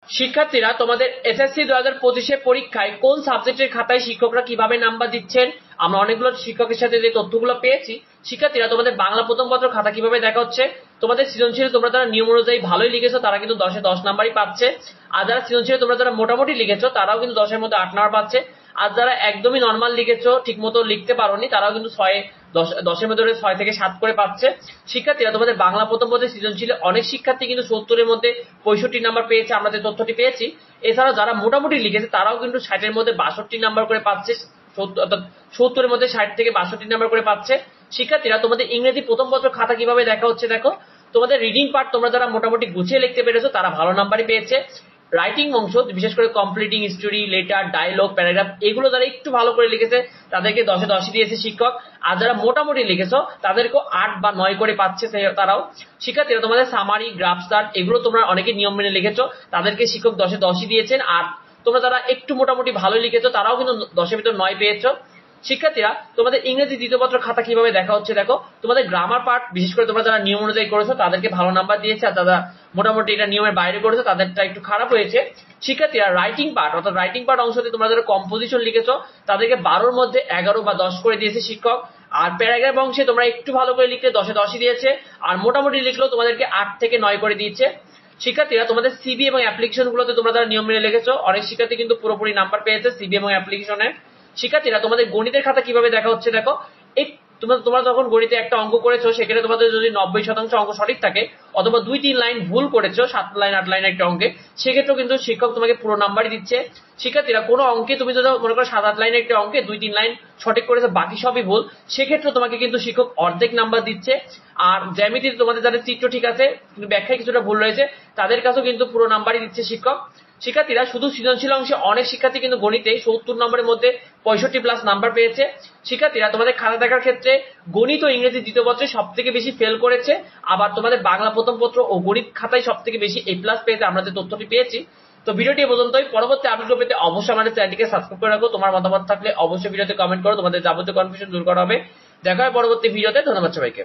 শিক্ষার্থীরা, তোমাদের এসএসসি 2025 পরীক্ষায় কোন সাবজেক্টের খাতায় শিক্ষকরা কিভাবে নাম্বার দিচ্ছেন, আমরা অনেকগুলো শিক্ষকের সাথে যে তথ্যগুলো পেয়েছি। শিক্ষার্থীরা, তোমাদের বাংলা প্রথম পত্র খাতা কিভাবে দেখা হচ্ছে, তোমাদের সৃজনশীল তোমরা যারা নিয়ম অনুযায়ী ভালোই লিখেছো তারা কিন্তু 10-এ 10 নাম্বারই পাচ্ছে। আর যারা সৃজনশীল তোমরা যারা মোটামুটি লিখেছো তারাও কিন্তু 10-এর মধ্যে 8 নাম্বার পাচ্ছে। আর যারা একদমই নর্মাল লিখেছো, ঠিক মতো লিখতে পারোনি, তারাও কিন্তু 10-এর মধ্যে 6 থেকে 7 করে পাচ্ছে। শিক্ষার্থীরা, তোমাদের বাংলা প্রথম পত্রে সৃজনশীল অনেক শিক্ষার্থী কিন্তু 70-এর মধ্যে 65 নাম্বার পেয়েছে, আমরা যে তথ্যটি পেয়েছি। এছাড়াও যারা মোটামুটি লিখেছে তারাও কিন্তু 60-এর মধ্যে 62 নাম্বার করে পাচ্ছে, 70-এর মধ্যে 60 থেকে 62 নাম্বার করে পাচ্ছে। শিক্ষার্থীরা, তোমাদের ইংরেজি প্রথম পত্র খাতা কিভাবে দেখা হচ্ছে দেখো। তোমাদের রিডিং পার্ট তোমরা যারা মোটামুটি গুছিয়ে লিখতে পেরেছো তারা ভালো নাম্বারই পেয়েছে। রাইটিং অংশ, বিশেষ করে completing story, letter, dialogue, paragraph, এগুলো যারা একটু ভালো করে লিখেছে তাদেরকে 10-এ 10ই দিয়েছে শিক্ষক। আর যারা মোটামুটি লিখেছো তাদেরকেও 8 বা 9 করে পাচ্ছে তারাও। শিক্ষার্থীরা, তোমাদের সামারি, গ্রাফ চার্ট, এগুলো তোমরা অনেকে নিয়ম মেনে লিখেছো, তাদেরকে শিক্ষক 10-এ 10ই দিয়েছেন। আর তোমরা যারা একটু মোটামুটি ভালো লিখেছো তারাও কিন্তু 10-এর ভিতর 9 পেয়েছো। শিক্ষার্থীরা, তোমাদের ইংরেজি দ্বিতীয় পত্র খাতা কিভাবে দেখা হচ্ছে দেখো। তোমাদের গ্রামার পার্ট, বিশেষ করে তোমরা যারা নিয়ম অনুযায়ী করেছো তাদেরকে ভালো নাম্বার দিয়েছে, আর যারা মোটামুটি এটা নিয়মের বাইরে করেছো তাদেরটা একটু খারাপ হয়েছে। শিক্ষার্থীরা, রাইটিং পার্ট অর্থাৎ রাইটিং পার্ট অংশতে তোমরা যারা কম্পোজিশন লিখেছো তাদেরকে 12-এর মধ্যে 11 বা 10 করে দিয়েছে শিক্ষক। আর প্যারাগ্রাফ অংশে তোমরা একটু ভালো করে লিখলে 10-এ 10ই দিয়েছে, আর মোটামুটি লিখলেও তোমাদেরকে 8 থেকে 9 করে দিয়েছে। শিক্ষার্থীরা, তোমাদের সিবি এবং অ্যাপ্লিকেশন গুলোতে তোমরা যারা নিয়ম মেনে লিখেছো অনেক শিক্ষার্থী কিন্তু পুরোপুরি নাম্বার পেয়েছে সিবি এবং অ্যাপ্লিকেশনে। শিক্ষার্থীরা, তোমাদের গণিতের খাতা কিভাবে দেখা হচ্ছে দেখো। এই তোমরা যখন গণিতে একটা অঙ্ক করেছো সেখানে তোমাদের যদি 90% অঙ্ক সঠিক থাকে, অথবা 2-3 লাইন ভুল করেছো 7 লাইন 8 লাইন একটা অঙ্কে, সেক্ষেত্রেও কিন্তু শিক্ষক তোমাকে পুরো নাম্বারই দিচ্ছে। শিক্ষার্থীরা, কোনো অঙ্কে তুমি যদি মনে করো 7-8 লাইনের একটা অঙ্কে 2-3 লাইন সঠিক করেছো, বাকি সবই ভুল, সেক্ষেত্রে তোমাকে কিন্তু শিক্ষক অর্ধেক নাম্বার দিচ্ছে। আর জ্যামিতিতে তোমাদের যাদের চিত্র ঠিক আছে কিন্তু ব্যাখ্যায় কিছুটা ভুল রয়েছে তাদের কাছেও কিন্তু পুরো নাম্বারই দিচ্ছে শিক্ষক। শিক্ষার্থীরা, শুধু সৃজনশীল অংশে অনেক শিক্ষার্থী কিন্তু গণিতে 70 নম্বরের মধ্যে 65+ নাম্বার পেয়েছে। শিক্ষার্থীরা, তোমাদের খাতা দেখার ক্ষেত্রে গণিত ও ইংরেজি দ্বিতীয় পত্রে সব থেকে বেশি ফেল করেছে, আবার তোমাদের বাংলা প্রথম পত্র ও গণিত খাতায় সব থেকে বেশি A+ পেয়েছে, আমরা যে তথ্যটি পেয়েছি। তো ভিডিওটি এ পর্যন্তই। পরবর্তী আপডেট পেতে অবশ্যই আমাদের চ্যানেলটিকে সাবস্ক্রাইব করে রাখো। তোমার মতামত থাকলে অবশ্যই ভিডিওতে কমেন্ট করো, তোমাদের যাবতীয় কনফিউশন দূর করা হবে। দেখা হয় পরবর্তী ভিডিওতে। ধন্যবাদ সবাইকে।